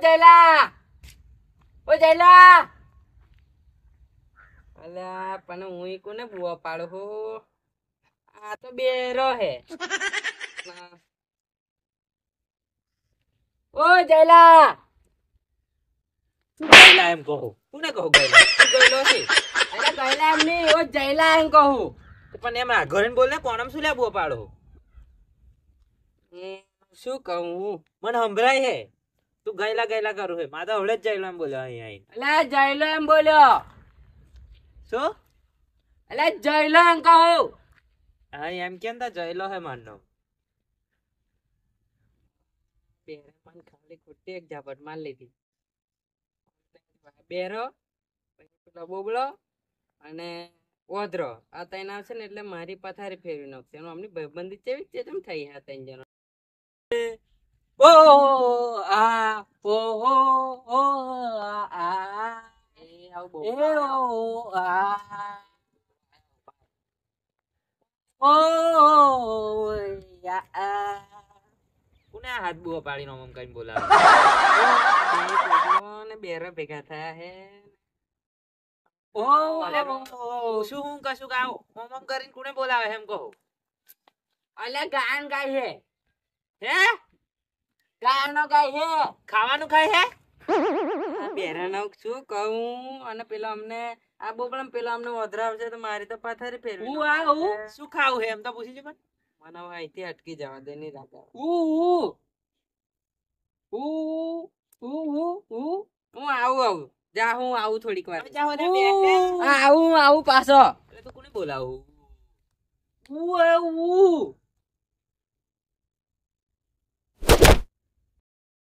જયલા ઓ જયલા અલ્યા પણ હું કોને બુઆ પાડો હો આ તો બેરો હે ઓ જયલા તું ગયેલા એમ કહો તું ને કહો ગયેલા તું ગયેલો છે અરે ગયલા એમ નહીં ઓ જયલા એમ કહું પણ એમ ઘરે બોલ ને કોણમ શું લે બુઆ પાડો શું કહું મને સંભળાય હે તું ગયેલા ગયેલા કરું હે માતા હવડે જ જયેલો એમ બોલ્યો અહીં અલ્યા જયલો એમ બોલ્યો શું અલ્યા જયલો એમ કહું હા એમ કેમ તા જયેલો હે માનનો બેરે પણ ખાલી ખોટી એક ઝાપટ માર લીધી બેરો પછી પેલો બોબડો અને ઓધરો આ ત્રણ આવશે ને એટલે મારી પથારી ફેરવી નાખશે એનું અમની ભાઈબંધી કેવી છે તેમ થઈ આ ત્રણ જણા ઓ આ ઓ ઓ આ એ આવું એ બોબડો ઓ આ ઓ યા કોને આ હાથ બુઆ પાડીનો આમ કઈ બોલાવે ને બેરો ભેગા થયા હે ઓ શું હું કશું ગાવ ઓમ ઓમ કરીને કોને બોલાવે એમ કહો અલ્યા ગાયન ગાય હે હે ગાયનો ગાય હે ખાવાનું ખાય હે બેરાનો શું કહું અને પેલો અમને આ બોબડમ પેલો અમને ઓધરાવશે તો મારી તો પથારી ફેરવી હું આ હું શું ખાવું હે એમ તો પૂછી જો પણ મને હવે અહીંથી અટકી જવા દે નહીં રાખે હું આવું જા હું આવું થોડીક વાર જાઓ ને બે આવું પાછો એટલે તો કોને બોલાવું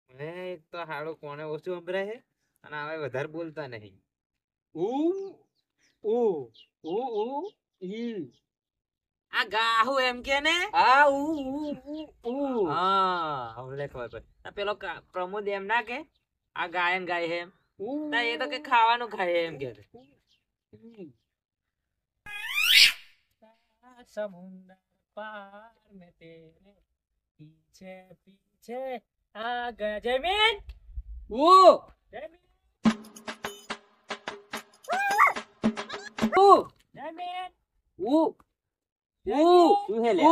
એક તો હાડો કોને ઓછું સંભળાય હે અને હવે વધારે બોલતા નહીં આ ગાહુ એમ કે ને હા હા હવે ખબર પડી આ પેલો પ્રમોદ એમ ના કે આ ગાયન ગાય હે એમ ના એ તો કે ખાવાનું ખાય એમ કે समुंदर पार में तेरे पीछे पीछे आ गया जमीन जमीन जमीन શું હે લે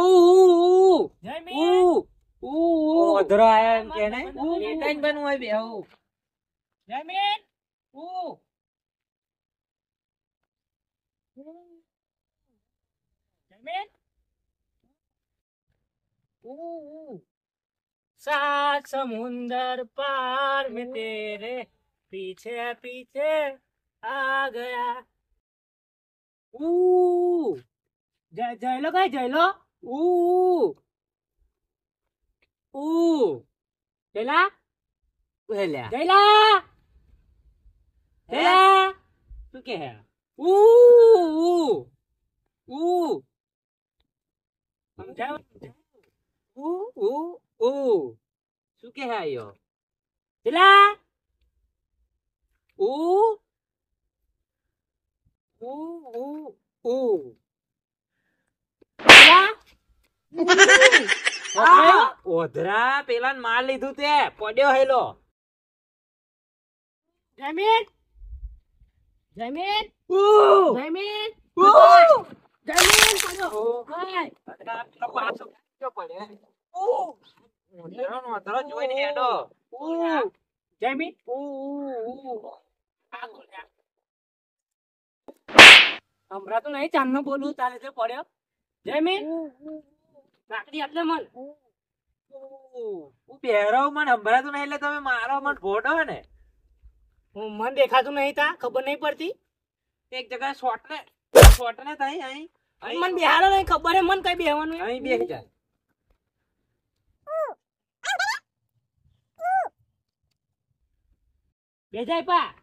જમીન ઓધરો આયા એમ કે ને લેટાઈન બનવું હોય બેહુ જમીન जमीन सात समुंदर पार में तेरे पीछे पीछे आ गया जयलो कहीं जयलो जयला जयला जयला तू क्या है સમજાવ શું કે હે આયો પેલા ઓધરા પેલા માર લીધું તે પડ્યો હેલો જમીન જમીન જમીન જમીન પડ્યો ભાઈ પાછો ક્યો પડે ઓધરાનો ઓધરો જોઈને હેડો જમીન હમણાં તો નહીં ચાંદનો બોલું તારે તે પડ્યો જમીન લાકડી એટલે મન હું પહેરો મને હમણાં નહીં એટલે તમે મારો મન ભોડો ને હું મન દેખાતું નહીં તા ખબર નહીં પડતી એક જગ્યાએ શોર્ટ ને તઈ અહીં મન બેહાડો નહીં ખબર હે મન કઈ બેહવાનું અહીં બેસી જાય બેજાય પા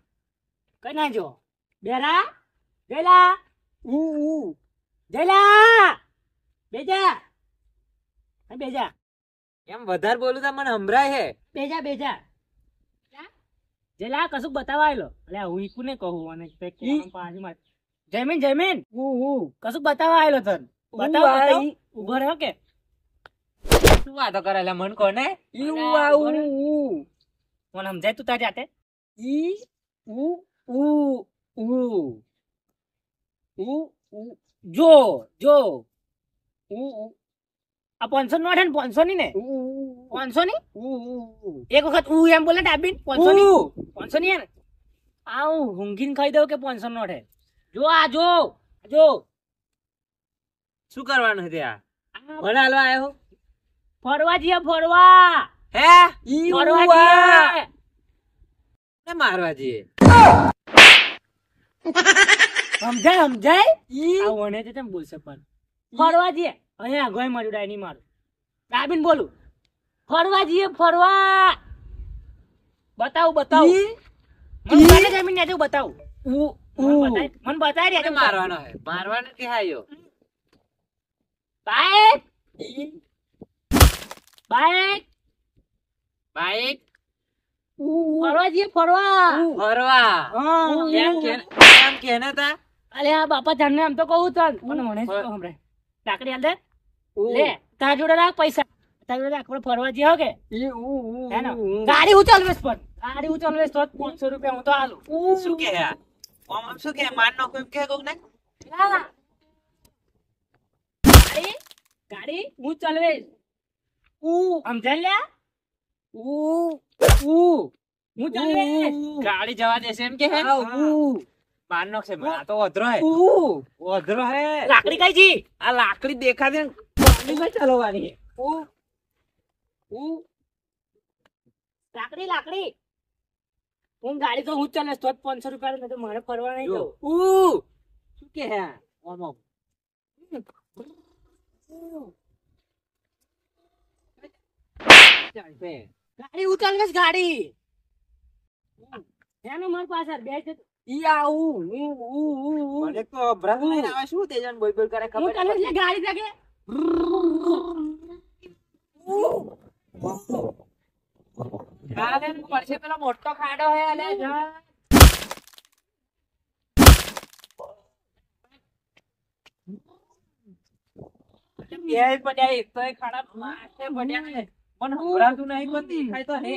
કઈ ના જો બેરા જયલા જયલા બેજા બેજા એમ વધારે બોલું તો મને સંભળાય હે બેજા બેજા જયલા કશું બતાવા આયલો એટલે હું ઈકુ ને કહું અને પાછી જયમીન જયમીન કશું બતાવા આયલો તન બતાવ ઉભો રહ્યો કે શું વાતો કરેલા મન કોને મને સમજાય તું તાર જાતે ઈ ઉ ઉ ઉ ઉ ઉ જો જો ઉ ઉ આ 500 નોટ હે ને 500 ની ને 500 ની એક વખત ઉ એમ બોલે ડાબીન 500 ની 500 ની હે ને આવ હુંગીન ખાઈ દઉં કે 500 નોટ હે જો આ જો જો શું કરવાનું છે આ મને હાલવા આવ્યો ફરવા જઈએ ફરવા હે ફરવા જઈએ ને મારવા જઈએ સમજાય સમજાય આ વણે છે તેમ બોલશે પણ ફરવા જઈએ અહીંયા ગોય માર્યું ડાય નહીં મારું ડાબીન બોલું ફરવા જઈએ ફરવા બતાવું બતાવું મને કાલે જમીન ને બતાવું મને બતાય રે મારવાનો હે મારવાનો કે આયો બાઈક બાઈક બાઈક ફરવા જઈએ ફરવા ફરવા હા એમ કે ને તા અલે આ બાપા જાણને આમ તો કહું ચાલ પણ મને શું હમણાં લાકડી હાલ દે લે તાર જોડે રાખ પૈસા તાર જોડે રાખ આપણે ફરવા જઈએ કે હે ને ગાડી ઉચાલવેશ પણ ગાડી ઉચાલવેશ તો 500 રૂપિયા હું તો આલું શું કે આ આમ શું કે માર નો કોઈ કે કોક ને ગાડી ગાડી હું ચાલવેશ સમજાય લ્યા હું ચાલવેશ ગાડી જવા દેશે એમ કે હે માર નો છે આ તો અધરો હે અધરો હે લાકડી કઈ જી આ લાકડી દેખાતી ને ગાડી માં ચાલવાની હે લાકડી લાકડી હું ગાડી તો હું જ ચાલે તો 500 રૂપિયા નહીં તો મારે ફરવા નહીં જવું શું કે હે ઓમ ઓમ ગાડી ઉતારવે ગાડી એનો માર પાછળ બે છે ઈ આવું મને તો ભ્રમ લઈને આવે શું તેજન બોલ બોલ કરે હું ખબર ચાલે છે ગાડી જાગે કાલે પડશે પેલો મોટો ખાડો હે અલે જા બે પડ્યા એક તો ખાડા માથે પડ્યા મને હમરાતું નહીં પણ દેખાય તો હે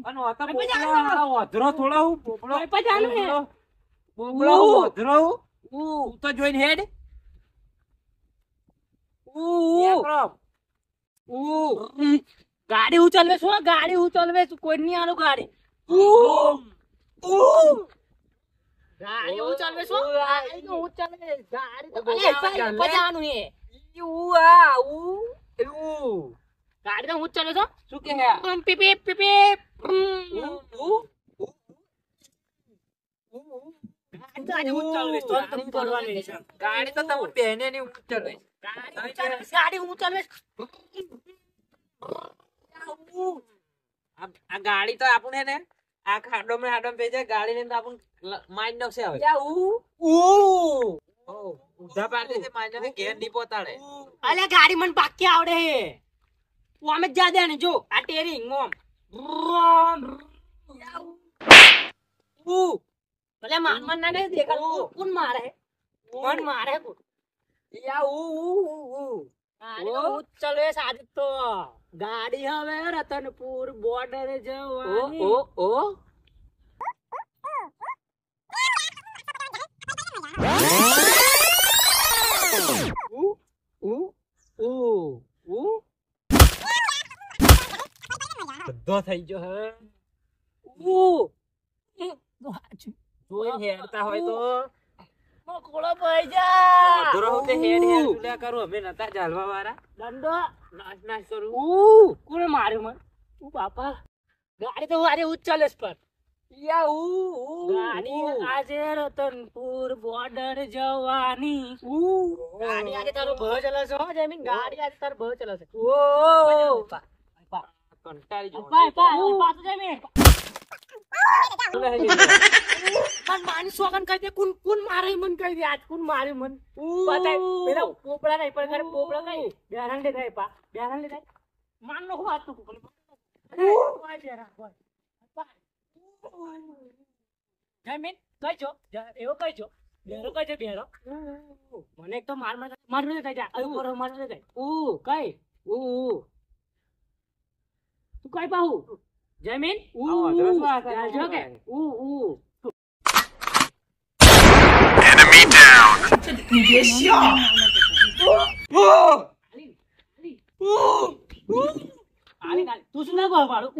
અને ઓતો પોપડો ઓધરો થોડો હું પોપડો પજાનું હે પોપડો ઓધરો હું તો જોઈન હેડ ગાડી ઉચલવે છો ગાડી ઉચલવે કોઈ નહીં આનું ગાડી ગાડી ઉચલવે છો ગાડી તો ઉચલવે ગાડી તો પજાનું હે ગાડી તો હું ચાલે છો શું કે હે પીપ પીપ પીપ પીપ ગાડી હું ચાલે તો તમે કરવાની છે ગાડી તો તમે બેને ની ઉતર ગાડી હું ચાલે આ ગાડી તો આપણને ને આ ખાડો માં હાડો ભેજે ગાડી લઈને તો આપણ માઇન્ડ નોસે આવે ઉધા પાડે છે માઇન્ડ ને ઘેર ની પોતાડે અલે ગાડી મને પાકી આવડે હે તું આમે જા દે ને જો આ ટેરિંગ મોમ ભલે માન ના દે દેખાડ કોણ મારે કોણ મારે કોણ ચલો એ સાદી તો ગાડી હવે રતનપુર બોર્ડર જવાની બધો થઈ ગયો હે જોઈ હેડતા હોય તો મોકળો ભાઈ જા અધરો હોતે હેડ હેડ તુલ્યા કરું અમે નતા જાલવા વાળા દંડો નાચ નાચ કરું કોને માર્યું મને બાપા ગાડી તો વારે ઉચ્ચાલેસ પર ગાડી આજે રતનપુર બોર્ડર જવાની ગાડી આજે તારો ભ ચલે છે હો જમીન ગાડી આજે તારો ભ ચલે છે કંટાળી જો પાછું જમીન પણ માની સોગન કહી દે કોણ મારે મન કહી દે આજ કોણ મારે મન બતાય પેલા પોપડા નહીં પણ ઘરે પોપડા નહીં બેરાન લે થાય પા બેરાન લે થાય માન નો વાત તો કોણ જમીન કઈ છો એવો કઈ છો બેરો કઈ છે બેરો મને એક તો મારું ને કઈ જા અરે મારું ને કઈ કઈ તું કઈ પાહુ જમીન આ વાંદરો શું આ કરે? જો કે તું શું ના પાડું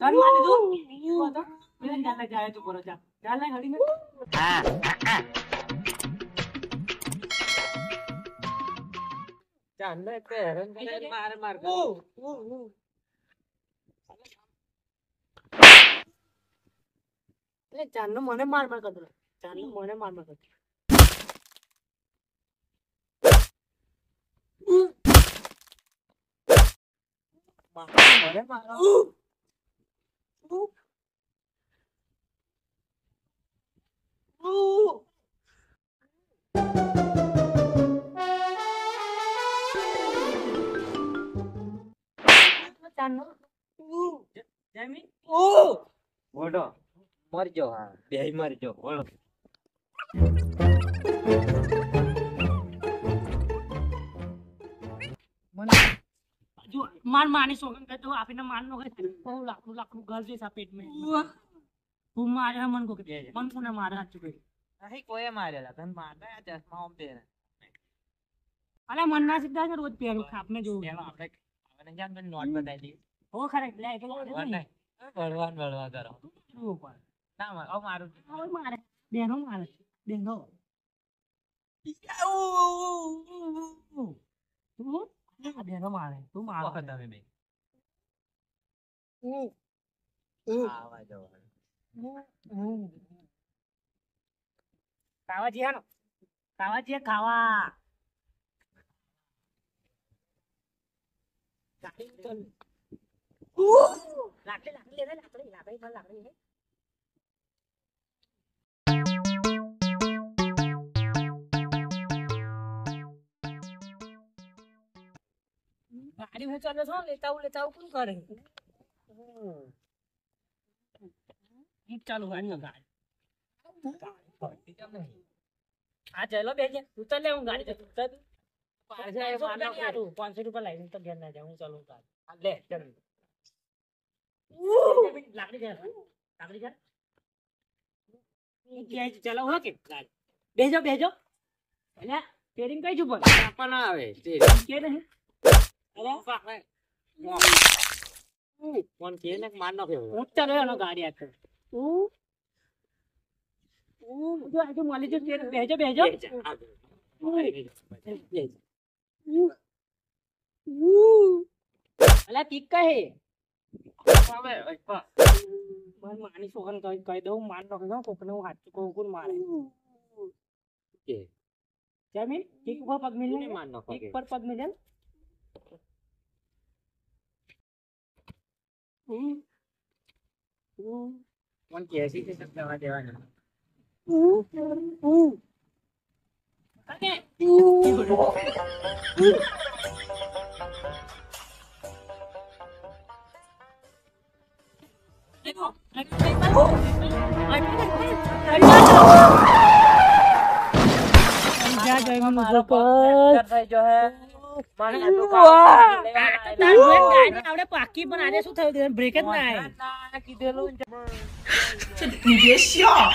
તન માની તું પેલા ચાલે જાય તું કરો જા ચાલે ઘડી મે ચાંદને તે હેરાન કરે. માર એટલે ચાંદનો મને માર કરતો ચાંદનો મને માર કરતો મને મારો ચાંદનો જમીન મોઢો મરજો હા બેય મરજો બોલો. જો માર માની સોગન કે તો આપીને માર નો કે લાકડું ઘર જે પેટ મે તું મારે મન કો કે મન કોને મારે હાથ ચુકે નહીં કોઈ મારેલા તને મારતા આ ચશ્મા ઓમ પહેરે. અલે મન ના સીધા છે રોજ પહેરું આપને જો પેલો આપણે હવે જાન તને નોટ બતાવી દી. ઓ ખરે લે કે બળવાન કરો ના માર ઓ મારું મારે બેનો મારે બેનો તું બેનો મારે તું મારે વખત તમે બે આવા જવાનું. ખાવા જીયા નો ખાવા જીયા ખાવા લાકડી લે લાકડી ગાડી में चलो છો लेता हूं कौन करे ચાલુ ગાડી આ ચલો બેજે તું તો લે હું ગાડી તું તો 500 રૂપિયા લાવીને તો ઘેર ના જા હું ચાલુ ગાડી લે ચાલ લાકડી છે ચલો હો કે ગાડી બેજો એટલે સ્ટીયરિંગ કઈ છું પણ આપા ના આવે કે નહીં અરે કોણ કે ને માર નો કેવો હું ચાલો એનો ગાડી આખો જો આજે મળી જો બેજો અલા ટીક કહે માર માની સોગન કહી દઉં માર નો કહો કોકને હું હાથ કહું કોણ મારે કે જમીન ટીક પર પગ મિલે માર નો ટીક પર પગ મિલે કોણ કે છે કે દવા દેવાના પાકી પણ આજે શું થયું બ્રેક જ ના કીધેલું别笑。